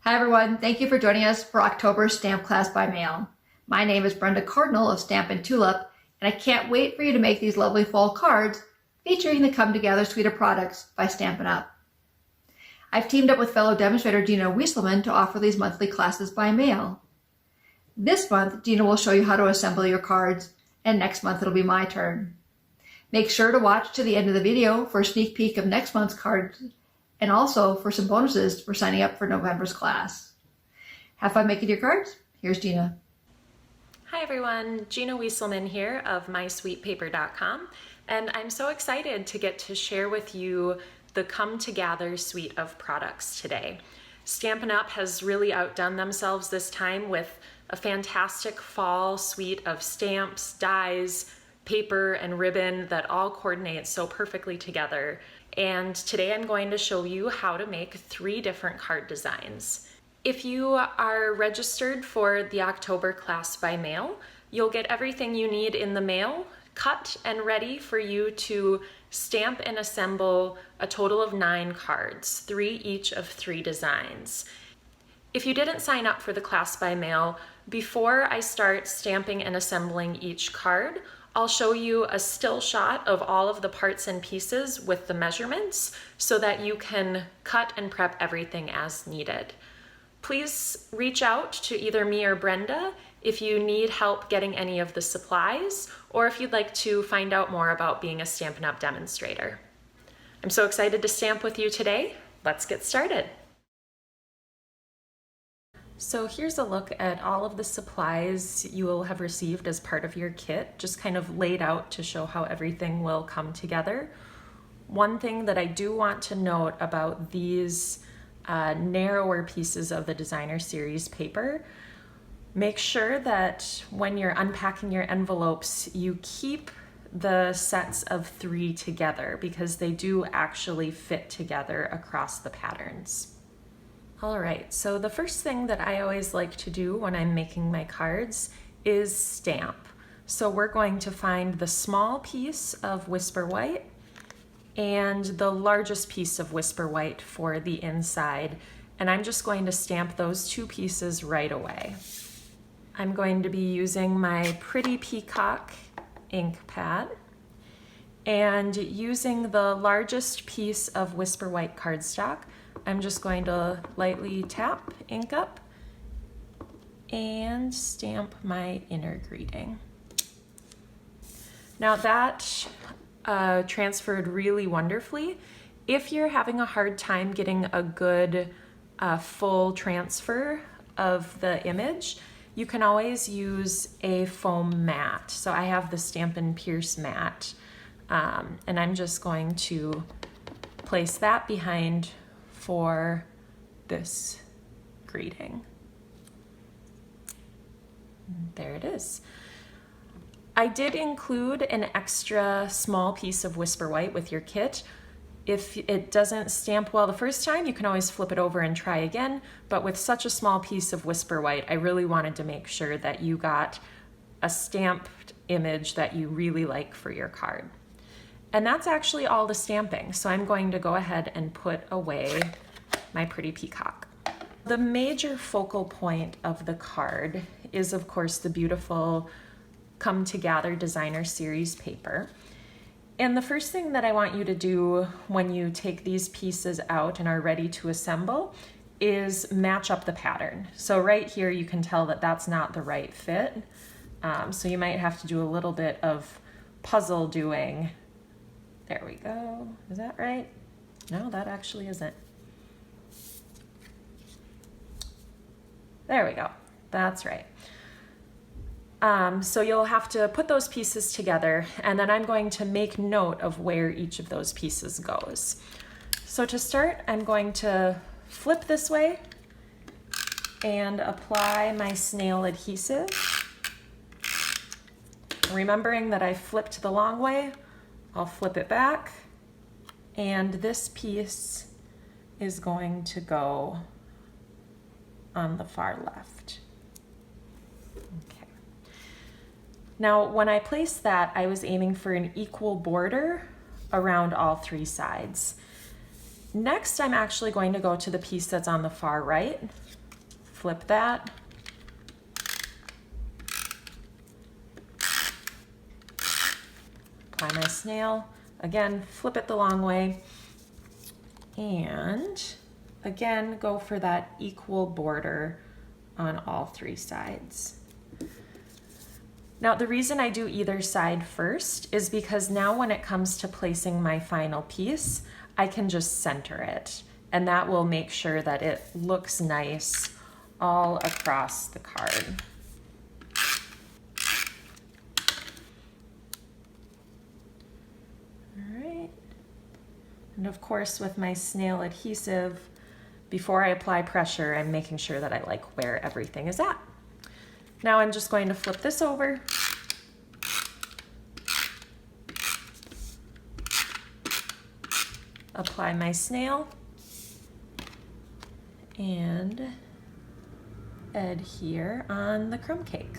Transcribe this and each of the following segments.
Hi everyone, thank you for joining us for October's stamp class by mail. My name is Brenda Cardinal of Stampin' Tulip, and I can't wait for you to make these lovely fall cards featuring the Come Together suite of products by Stampin' Up. I've teamed up with fellow demonstrator Gina Wieselman to offer these monthly classes by mail. This month, Gina will show you how to assemble your cards, and next month it'll be my turn. Make sure to watch to the end of the video for a sneak peek of next month's cards and also for some bonuses for signing up for November's class. Have fun making your cards. Here's Gina. Hi everyone, Gina Wieselman here of MySweetPaper.com, and I'm so excited to get to share with you the Come Together suite of products today. Stampin' Up! Has really outdone themselves this time with a fantastic fall suite of stamps, dies, paper, and ribbon that all coordinate so perfectly together. And today I'm going to show you how to make 3 different card designs. If you are registered for the October class by mail, you'll get everything you need in the mail, cut and ready for you to stamp and assemble a total of 9 cards, 3 each of 3 designs. If you didn't sign up for the class by mail, before I start stamping and assembling each card, I'll show you a still shot of all of the parts and pieces with the measurements so that you can cut and prep everything as needed. Please reach out to either me or Brenda if you need help getting any of the supplies or if you'd like to find out more about being a Stampin' Up! Demonstrator. I'm so excited to stamp with you today. Let's get started. So here's a look at all of the supplies you will have received as part of your kit, just kind of laid out to show how everything will come together. One thing that I do want to note about these narrower pieces of the designer series paper, make sure that when you're unpacking your envelopes, you keep the sets of 3 together because they do actually fit together across the patterns. All right, so the first thing that I always like to do when I'm making my cards is stamp. So we're going to find the small piece of Whisper White and the largest piece of Whisper White for the inside, and I'm just going to stamp those 2 pieces right away. I'm going to be using my Pretty Peacock ink pad and using the largest piece of Whisper White cardstock. I'm just going to lightly tap ink up and stamp my inner greeting. Now that transferred really wonderfully. If you're having a hard time getting a good full transfer of the image, you can always use a foam mat. So I have the Stampin' Pierce mat, and I'm just going to place that behind for this greeting. There it is. I did include an extra small piece of Whisper White with your kit. If it doesn't stamp well the first time, you can always flip it over and try again, but with such a small piece of Whisper White, I really wanted to make sure that you got a stamped image that you really like for your card. And that's actually all the stamping, so I'm going to go ahead and put away my Pretty Peacock. The major focal point of the card is, of course, the beautiful Come Together designer series paper. And the first thing that I want you to do when you take these pieces out and are ready to assemble is match up the pattern. So right here you can tell that that's not the right fit. So you might have to do a little bit of puzzle doing. There we go. Is that right? No, that actually isn't. There we go. That's right. So you'll have to put those pieces together, and then I'm going to make note of where each of those pieces goes. So to start, I'm going to flip this way and apply my snail adhesive. Remembering that I flipped the long way, I'll flip it back, and this piece is going to go on the far left. Okay. Now, when I placed that, I was aiming for an equal border around all 3 sides. Next, I'm actually going to go to the piece that's on the far right, flip that, apply my snail, again, flip it the long way, and again, go for that equal border on all 3 sides. Now, the reason I do either side first is because now when it comes to placing my final piece, I can just center it, and that will make sure that it looks nice all across the card. All right. And of course, with my snail adhesive, before I apply pressure, I'm making sure that I like where everything is at. Now I'm just going to flip this over. Apply my snail and adhere on the crumb cake.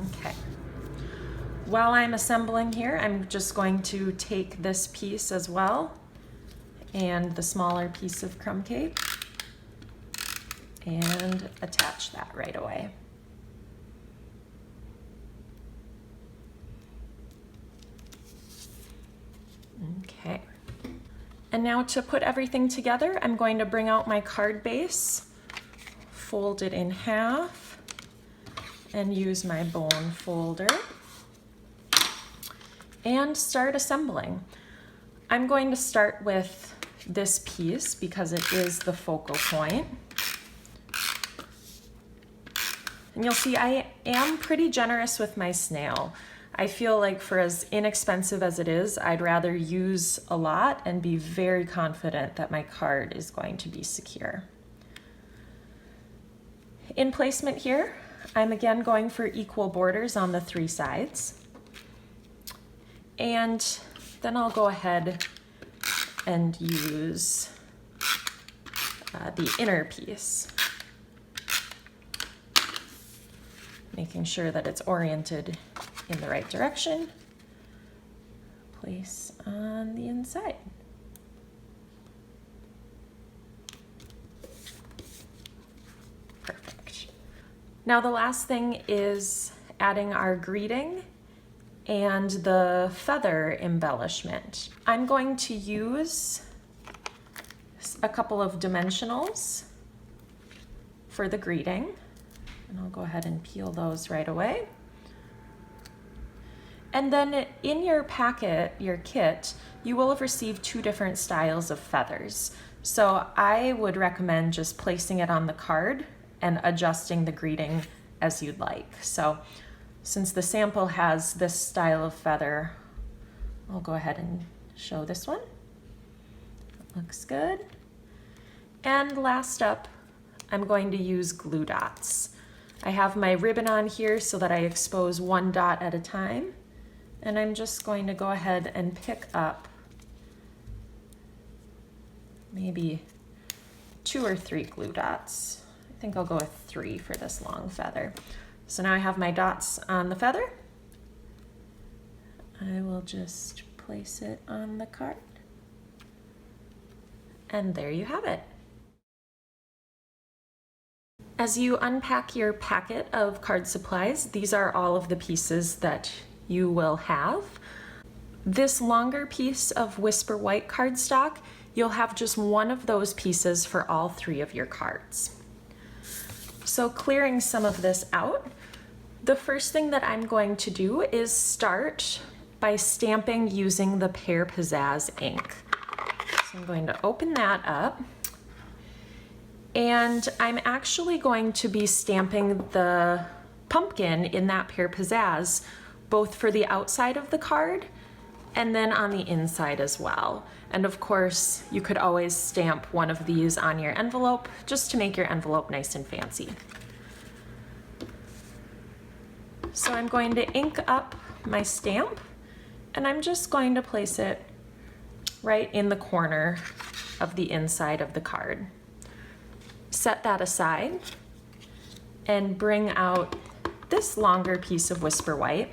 Okay. While I'm assembling here, I'm just going to take this piece as well and the smaller piece of crumb cake and attach that right away. Okay. And now to put everything together, I'm going to bring out my card base, fold it in half, and use my bone folder and start assembling. I'm going to start with this piece because it is the focal point. And you'll see I am pretty generous with my snail. I feel like for as inexpensive as it is, I'd rather use a lot and be very confident that my card is going to be secure. In placement here, I'm again going for equal borders on the 3 sides. And then I'll go ahead and use the inner piece, making sure that it's oriented in the right direction. Place on the inside. Perfect. Now the last thing is adding our greeting and the feather embellishment. I'm going to use a couple of dimensionals for the greeting, and I'll go ahead and peel those right away. And then in your packet, your kit, you will have received 2 different styles of feathers. So I would recommend just placing it on the card and adjusting the greeting as you'd like. So since the sample has this style of feather, I'll go ahead and show this one. It looks good. And last up, I'm going to use glue dots. I have my ribbon on here so that I expose 1 dot at a time. And I'm just going to go ahead and pick up maybe 2 or 3 glue dots. I think I'll go with 3 for this long feather. So now I have my dots on the feather. I will just place it on the card. And there you have it. As you unpack your packet of card supplies, these are all of the pieces that you will have. This longer piece of Whisper White cardstock, you'll have just one of those pieces for all 3 of your cards. So clearing some of this out, the first thing that I'm going to do is start by stamping using the Pear Pizzazz ink. So I'm going to open that up, and I'm actually going to be stamping the pumpkin in that Pear Pizzazz both for the outside of the card and then on the inside as well. And of course, you could always stamp one of these on your envelope just to make your envelope nice and fancy. So I'm going to ink up my stamp, and I'm just going to place it right in the corner of the inside of the card. Set that aside and bring out this longer piece of Whisper White.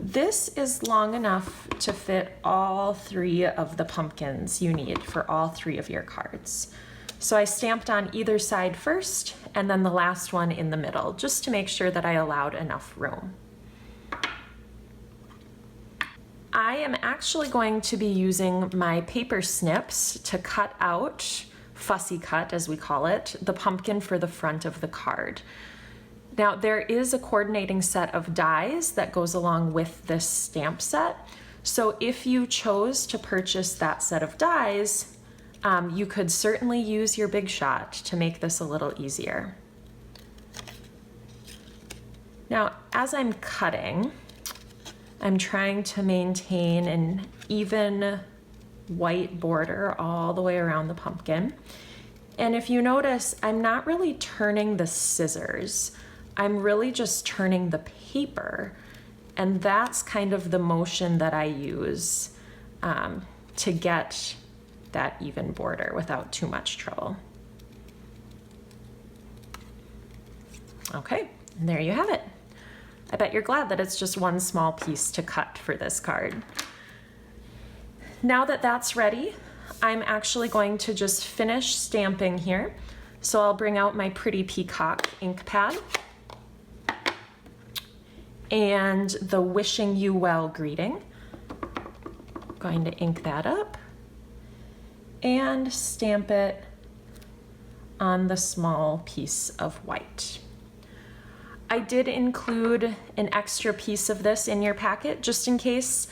This is long enough to fit all 3 of the pumpkins you need for all 3 of your cards. So I stamped on either side first and then the last one in the middle, just to make sure that I allowed enough room. I am actually going to be using my paper snips to cut out, fussy cut as we call it, the pumpkin for the front of the card. Now there is a coordinating set of dies that goes along with this stamp set. So if you chose to purchase that set of dies, you could certainly use your Big Shot to make this a little easier. Now, as I'm cutting, I'm trying to maintain an even white border all the way around the pumpkin. And if you notice, I'm not really turning the scissors. I'm really just turning the paper. And that's kind of the motion that I use to get that even border without too much trouble. Okay, and there you have it. I bet you're glad that it's just one small piece to cut for this card. Now that that's ready, I'm actually going to just finish stamping here. So I'll bring out my pretty peacock ink pad and the wishing you well greeting. Going to ink that up and stamp it on the small piece of white. I did include an extra piece of this in your packet just in case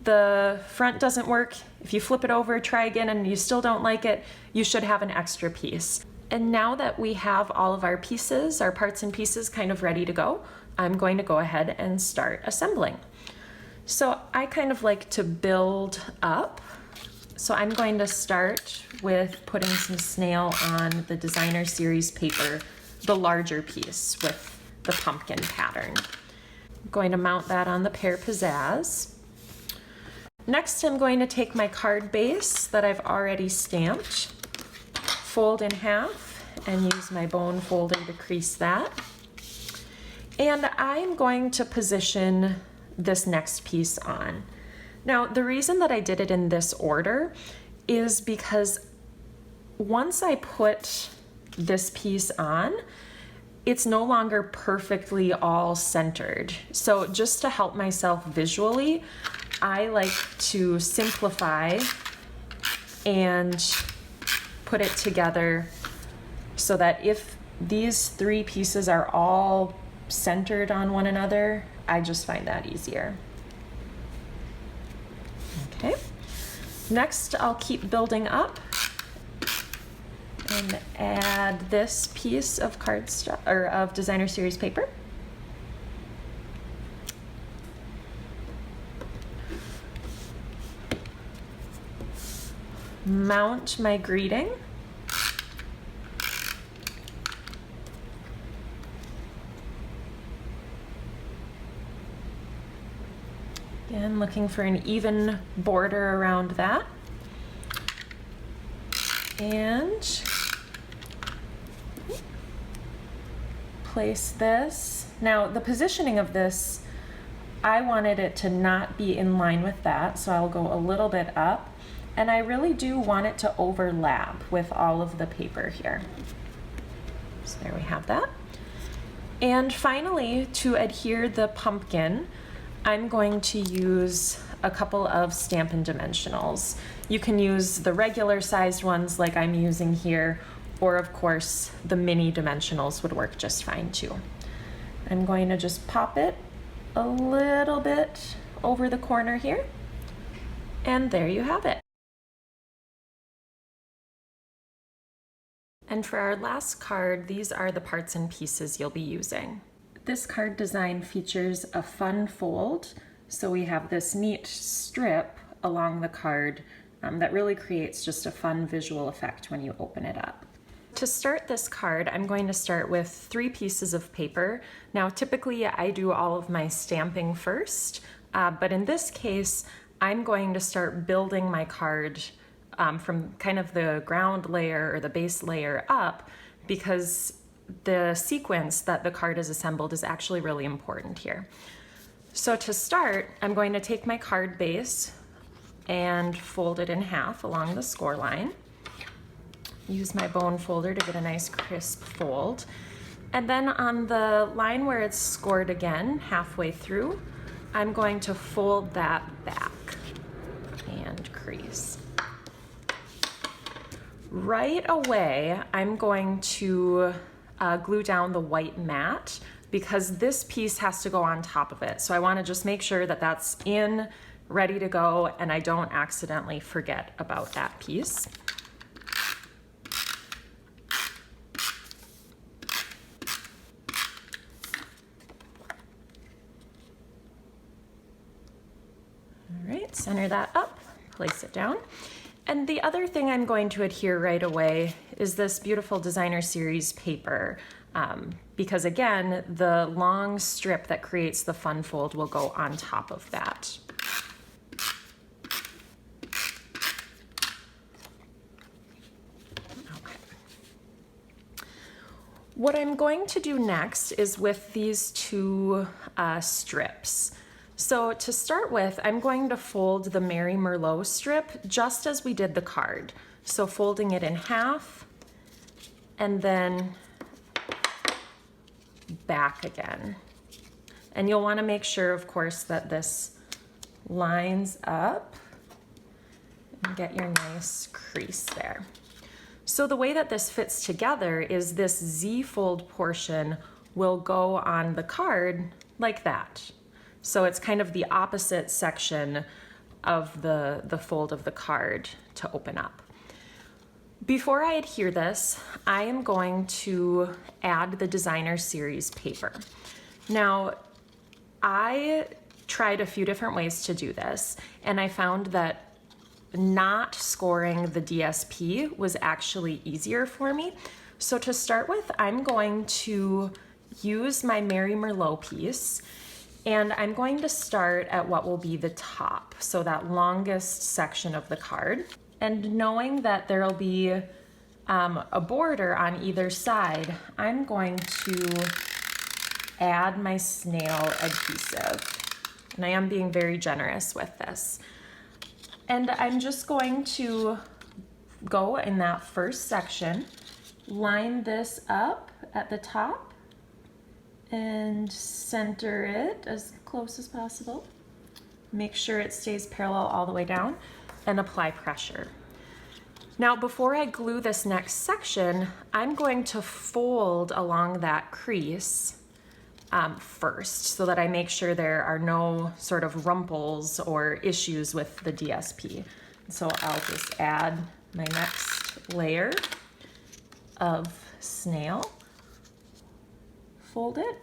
the front doesn't work. If you flip it over, try again, and you still don't like it, you should have an extra piece. And now that we have all of our pieces, our parts and pieces kind of ready to go, I'm going to go ahead and start assembling. So I kind of like to build up. So I'm going to start with putting some snail on the designer series paper, the larger piece with the pumpkin pattern. I'm going to mount that on the pear pizzazz. Next, I'm going to take my card base that I've already stamped, fold in half, and use my bone folder to crease that. And I'm going to position this next piece on. Now, the reason that I did it in this order is because once I put this piece on, it's no longer perfectly all centered. So just to help myself visually, I like to simplify and put it together so that if these 3 pieces are all centered on one another, I just find that easier. Okay, next I'll keep building up and add this piece of cardstock or of designer series paper. Mount my greeting. Again, looking for an even border around that. And place this. Now, the positioning of this, I wanted it to not be in line with that, so I'll go a little bit up. And I really do want it to overlap with all of the paper here. So there we have that. And finally, to adhere the pumpkin, I'm going to use a couple of Stampin' Dimensionals. You can use the regular sized ones like I'm using here, or of course the mini dimensionals would work just fine too. I'm going to just pop it a little bit over the corner here, and there you have it. And for our last card, these are the parts and pieces you'll be using. This card design features a fun fold, so we have this neat strip along the card that really creates just a fun visual effect when you open it up. To start this card, I'm going to start with 3 pieces of paper. Now, typically I do all of my stamping first, but in this case, I'm going to start building my card from kind of the ground layer or the base layer up, because the sequence that the card is assembled is actually really important here. So to start, I'm going to take my card base and fold it in half along the score line. Use my bone folder to get a nice crisp fold. And then on the line where it's scored again, halfway through, I'm going to fold that back and crease. Right away, I'm going to glue down the white mat because this piece has to go on top of it. So I want to just make sure that that's in, ready to go, and I don't accidentally forget about that piece. All right, center that up, place it down. And the other thing I'm going to adhere right away is this beautiful Designer Series paper. Because again, the long strip that creates the fun fold will go on top of that. Okay. What I'm going to do next is with these two strips. So to start with, I'm going to fold the Mary Merlot strip just as we did the card. So folding it in half and then back again. And you'll want to make sure, of course, that this lines up and get your nice crease there. So the way that this fits together is this Z fold portion will go on the card like that. So it's kind of the opposite section of the fold of the card to open up. Before I adhere this, I am going to add the Designer Series paper. Now, I tried a few different ways to do this, and I found that not scoring the DSP was actually easier for me. So to start with, I'm going to use my Mary Merlot piece, and I'm going to start at what will be the top, so that longest section of the card. And knowing that there'll be a border on either side, I'm going to add my snail adhesive. And I am being very generous with this. And I'm just going to go in that first section, line this up at the top, and center it as close as possible. Make sure it stays parallel all the way down and apply pressure. Now, before I glue this next section, I'm going to fold along that crease first so that I make sure there are no sort of rumples or issues with the DSP. So I'll just add my next layer of snail, fold it,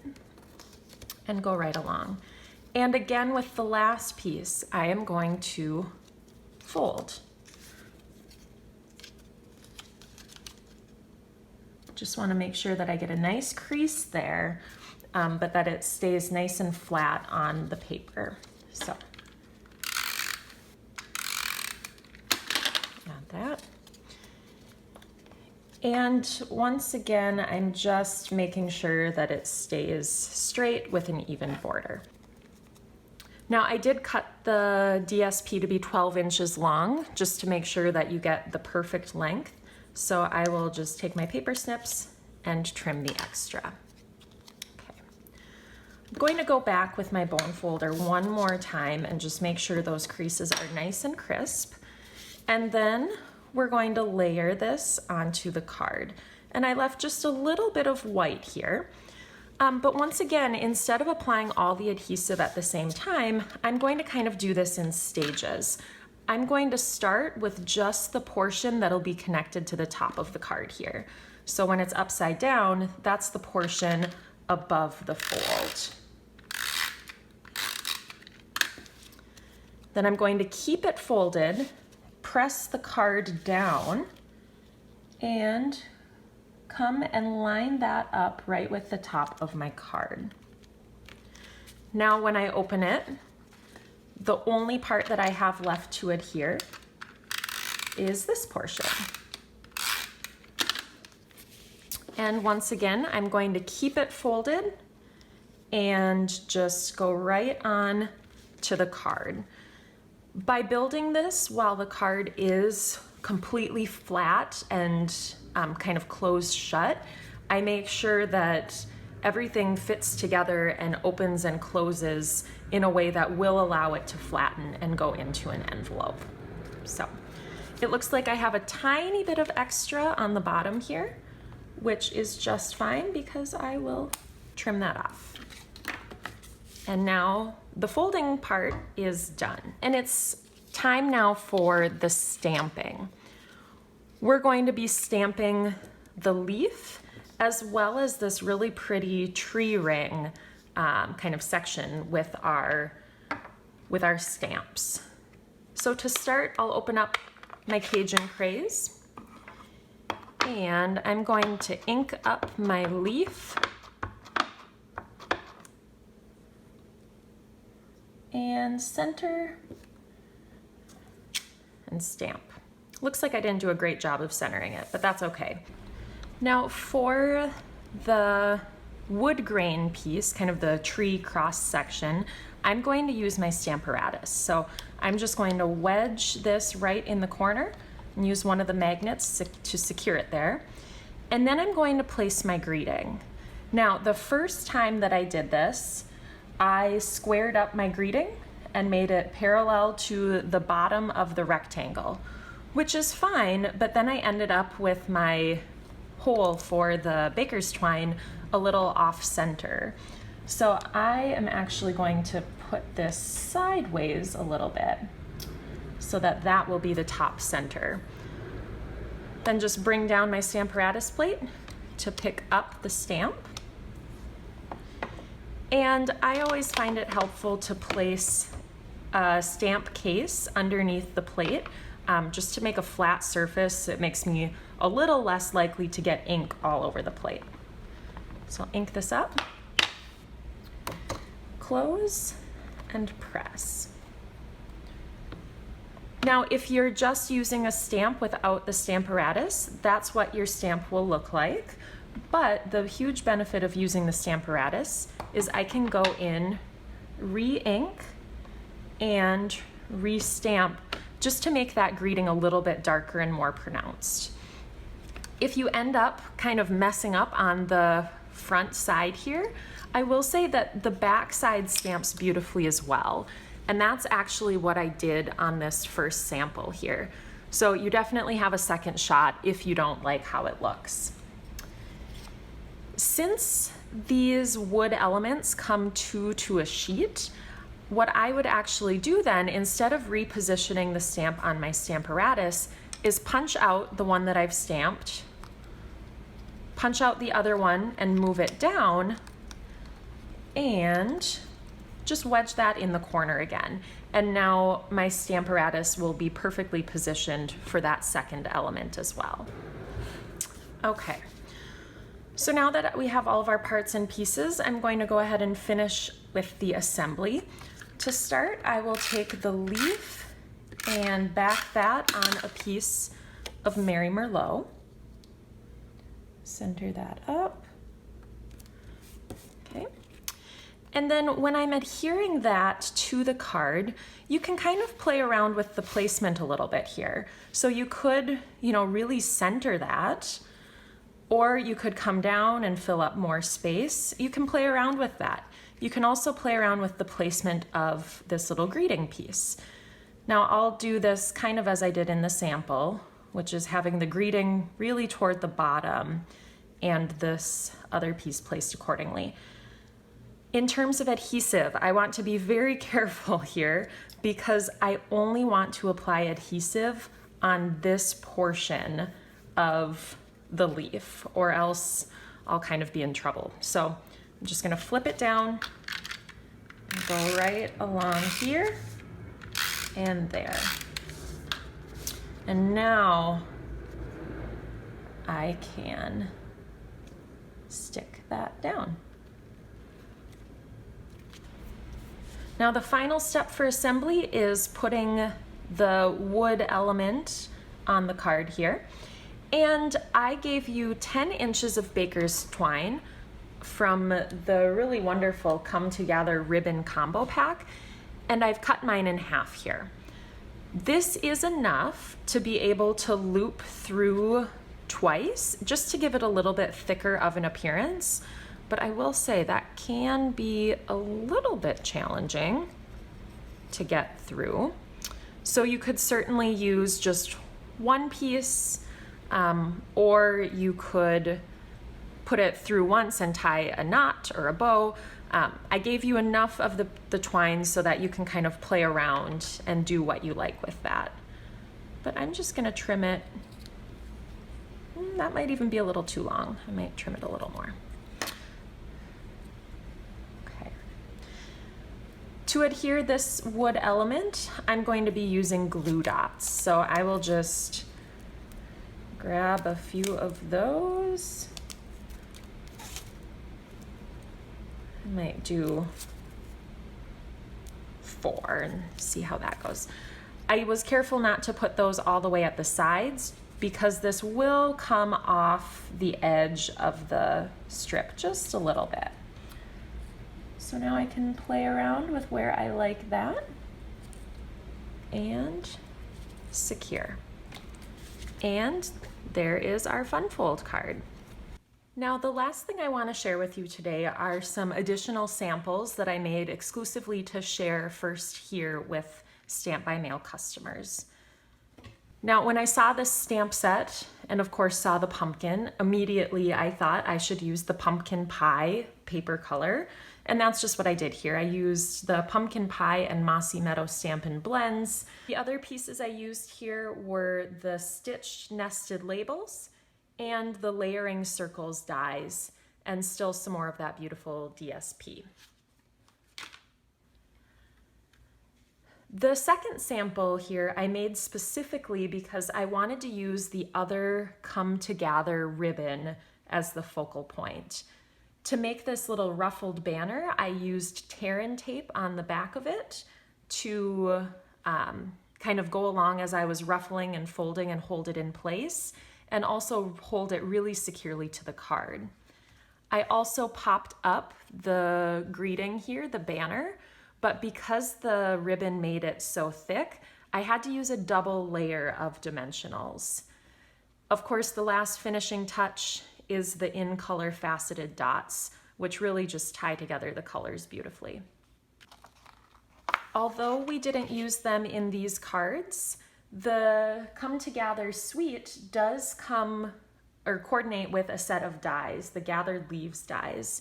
and go right along. And again, with the last piece, I am going to fold. Just want to make sure that I get a nice crease there, but that it stays nice and flat on the paper. So, add that. And once again, I'm just making sure that it stays straight with an even border. Now, I did cut the DSP to be 12 inches long just to make sure that you get the perfect length. So I will just take my paper snips and trim the extra. Okay. I'm going to go back with my bone folder one more time and just make sure those creases are nice and crisp. And then we're going to layer this onto the card. And I left just a little bit of white here. But once again, instead of applying all the adhesive at the same time, I'm going to kind of do this in stages. I'm going to start with just the portion that'll be connected to the top of the card here. So when it's upside down, that's the portion above the fold. Then I'm going to keep it folded, press the card down, and come and line that up right with the top of my card. Now when I open it, the only part that I have left to adhere is this portion. And once again, I'm going to keep it folded and just go right on to the card. By building this while the card is completely flat and kind of closed shut, I make sure that everything fits together and opens and closes in a way that will allow it to flatten and go into an envelope. So it looks like I have a tiny bit of extra on the bottom here, which is just fine because I will trim that off. And now the folding part is done. And it's time now for the stamping. We're going to be stamping the leaf as well as this really pretty tree ring kind of section with our stamps. So to start, I'll open up my Cajun Craze and I'm going to ink up my leaf and center and stamp. Looks like I didn't do a great job of centering it, but that's okay. Now for the wood grain piece, kind of the tree cross section, I'm going to use my Stamparatus. So I'm just going to wedge this right in the corner and use one of the magnets to secure it there. And then I'm going to place my greeting. Now, the first time that I did this, I squared up my greeting and made it parallel to the bottom of the rectangle, which is fine, but then I ended up with my hole for the baker's twine a little off center. So I am actually going to put this sideways a little bit so that that will be the top center. Then just bring down my Stamparatus plate to pick up the stamp. And I always find it helpful to place a stamp case underneath the plate just to make a flat surface. It makes me a little less likely to get ink all over the plate. So I'll ink this up, close, and press. Now, if you're just using a stamp without the Stamparatus, that's what your stamp will look like. But the huge benefit of using the Stamparatus is I can go in, re-ink, and re-stamp just to make that greeting a little bit darker and more pronounced. If you end up kind of messing up on the front side here, I will say that the back side stamps beautifully as well. And that's actually what I did on this first sample here. So you definitely have a second shot if you don't like how it looks. Since these wood elements come two to a sheet, what I would actually do then, instead of repositioning the stamp on my Stamparatus, is punch out the one that I've stamped, punch out the other one and move it down, and just wedge that in the corner again. And now my Stamparatus will be perfectly positioned for that second element as well. Okay. So now that we have all of our parts and pieces, I'm going to go ahead and finish with the assembly. To start, I will take the leaf and back that on a piece of Mary Merlot. Center that up. Okay. And then when I'm adhering that to the card, you can kind of play around with the placement a little bit here. So you could, really center that, or you could come down and fill up more space. You can play around with that. You can also play around with the placement of this little greeting piece. Now I'll do this kind of as I did in the sample, which is having the greeting really toward the bottom and this other piece placed accordingly. In terms of adhesive, I want to be very careful here because I only want to apply adhesive on this portion of the leaf, or else I'll kind of be in trouble. So I'm just gonna flip it down, and go right along here and there. And now I can stick that down. Now the final step for assembly is putting the wood element on the card here. And I gave you 10 inches of baker's twine from the really wonderful Come Together ribbon combo pack, and I've cut mine in half here. This is enough to be able to loop through twice, just to give it a little bit thicker of an appearance. But I will say that can be a little bit challenging to get through. So you could certainly use just one piece, or you could put it through once and tie a knot or a bow. I gave you enough of the twine so that you can kind of play around and do what you like with that. But I'm just gonna trim it. That might even be a little too long. I might trim it a little more. Okay. To adhere this wood element, I'm going to be using glue dots. So I will just grab a few of those. I might do 4 and see how that goes. I was careful not to put those all the way at the sides because this will come off the edge of the strip just a little bit. So now I can play around with where I like that and secure. And there is our fun fold card. Now, the last thing I want to share with you today are some additional samples that I made exclusively to share first here with Stamp by Mail customers. Now, when I saw this stamp set, and of course saw the pumpkin, immediately I thought I should use the pumpkin pie paper color, and that's just what I did here. I used the pumpkin pie and Mossy Meadow Stampin' blends. The other pieces I used here were the stitched nested labels and the layering circles dies, and still some more of that beautiful DSP. The second sample here I made specifically because I wanted to use the other Come Together ribbon as the focal point. To make this little ruffled banner, I used Terran tape on the back of it to kind of go along as I was ruffling and folding and hold it in place, and also hold it really securely to the card. I also popped up the greeting here, the banner, but because the ribbon made it so thick, I had to use a double layer of dimensionals. Of course, the last finishing touch is the in-color faceted dots, which really just tie together the colors beautifully. Although we didn't use them in these cards, the Come Together suite does come or coordinate with a set of dies, the Gathered Leaves dies.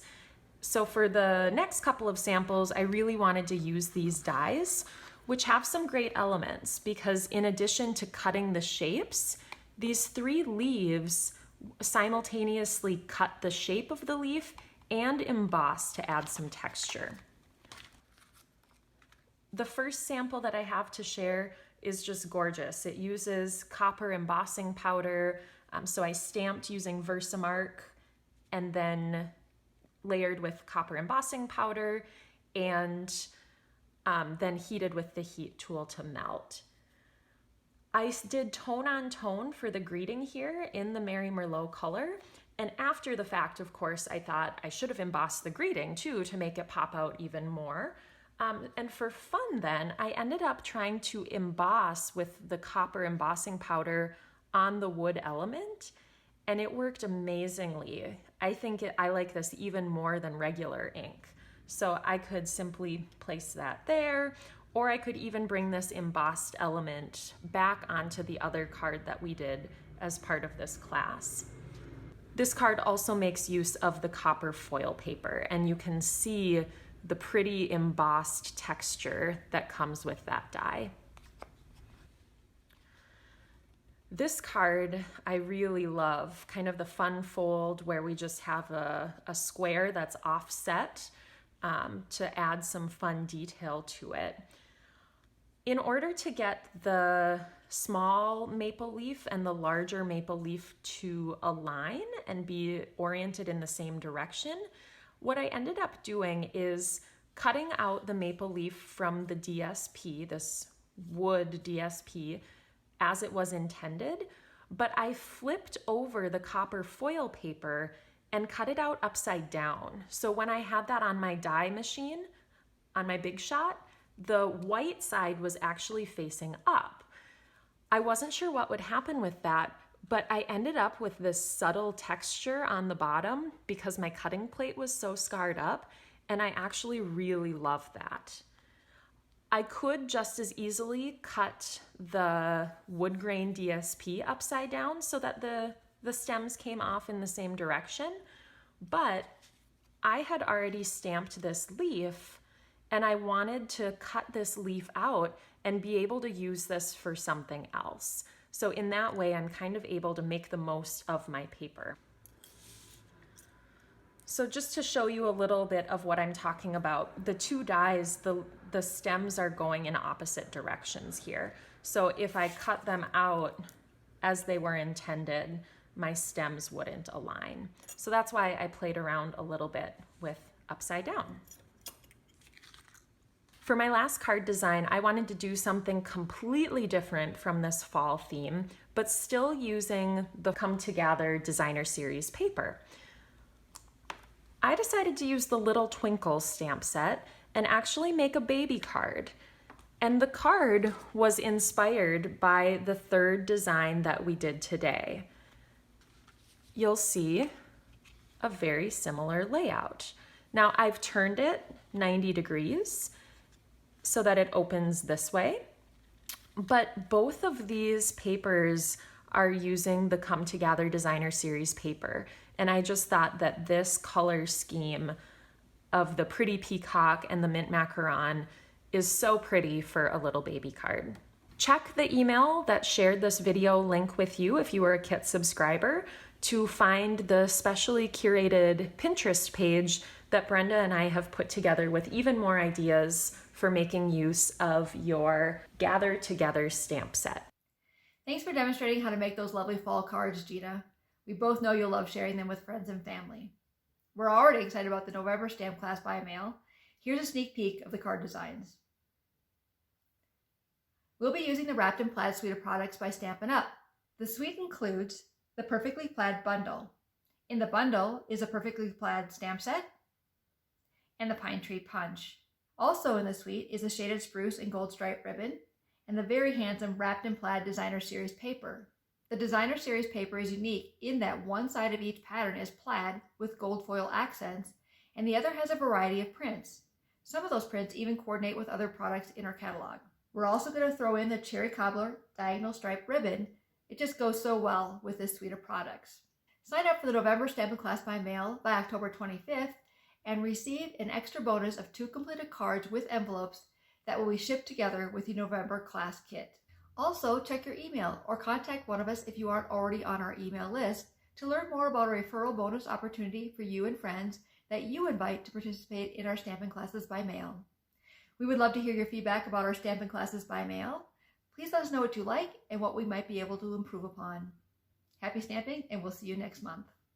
So for the next couple of samples, I really wanted to use these dies, which have some great elements because in addition to cutting the shapes, these 3 leaves simultaneously cut the shape of the leaf and emboss to add some texture. The first sample that I have to share is just gorgeous. It uses copper embossing powder, so I stamped using Versamark and then layered with copper embossing powder and then heated with the heat tool to melt. I did tone on tone for the greeting here in the Mary Merlot color, and after the fact, of course, I thought I should have embossed the greeting too to make it pop out even more. And for fun then, I ended up trying to emboss with the copper embossing powder on the wood element, and it worked amazingly. I think I like this even more than regular ink. So I could simply place that there, or I could even bring this embossed element back onto the other card that we did as part of this class. This card also makes use of the copper foil paper, and you can see the pretty embossed texture that comes with that die. This card I really love, kind of the fun fold where we just have a square that's offset to add some fun detail to it. In order to get the small maple leaf and the larger maple leaf to align and be oriented in the same direction, what I ended up doing is cutting out the maple leaf from the DSP, this wood DSP, as it was intended, but I flipped over the copper foil paper and cut it out upside down. So when I had that on my die machine, on my Big Shot, the white side was actually facing up. I wasn't sure what would happen with that, but I ended up with this subtle texture on the bottom because my cutting plate was so scarred up, and I actually really love that. I could just as easily cut the wood grain DSP upside down so that the stems came off in the same direction, but I had already stamped this leaf and I wanted to cut this leaf out and be able to use this for something else. So in that way, I'm kind of able to make the most of my paper. So just to show you a little bit of what I'm talking about, the two dies, the stems are going in opposite directions here. So if I cut them out as they were intended, my stems wouldn't align. So that's why I played around a little bit with upside down. For my last card design, I wanted to do something completely different from this fall theme, but still using the Come Together Designer Series paper. I decided to use the Little Twinkles stamp set and actually make a baby card. And the card was inspired by the third design that we did today. You'll see a very similar layout. Now I've turned it 90 degrees so that it opens this way, but both of these papers are using the Come Together Designer Series paper, and I just thought that this color scheme of the pretty peacock and the mint macaron is so pretty for a little baby card. Check the email that shared this video link with you if you are a Kit subscriber to find the specially curated Pinterest page that Brenda and I have put together with even more ideas for making use of your Gather Together stamp set. Thanks for demonstrating how to make those lovely fall cards, Gina. We both know you'll love sharing them with friends and family. We're already excited about the November stamp class by mail. Here's a sneak peek of the card designs. We'll be using the Wrapped in Plaid suite of products by Stampin' Up. The suite includes the Perfectly Plaid bundle. In the bundle is a Perfectly Plaid stamp set and the Pine Tree Punch. Also in the suite is the shaded spruce and gold stripe ribbon and the very handsome Wrapped in Plaid Designer Series paper. The Designer Series paper is unique in that one side of each pattern is plaid with gold foil accents and the other has a variety of prints. Some of those prints even coordinate with other products in our catalog. We're also going to throw in the Cherry Cobbler diagonal stripe ribbon. It just goes so well with this suite of products. Sign up for the November Stampin' Class by mail by October 25th and receive an extra bonus of 2 completed cards with envelopes that will be shipped together with the November class kit. Also, check your email or contact one of us if you aren't already on our email list to learn more about a referral bonus opportunity for you and friends that you invite to participate in our Stampin' Classes by mail. We would love to hear your feedback about our Stampin' Classes by mail. Please let us know what you like and what we might be able to improve upon. Happy stamping, and we'll see you next month.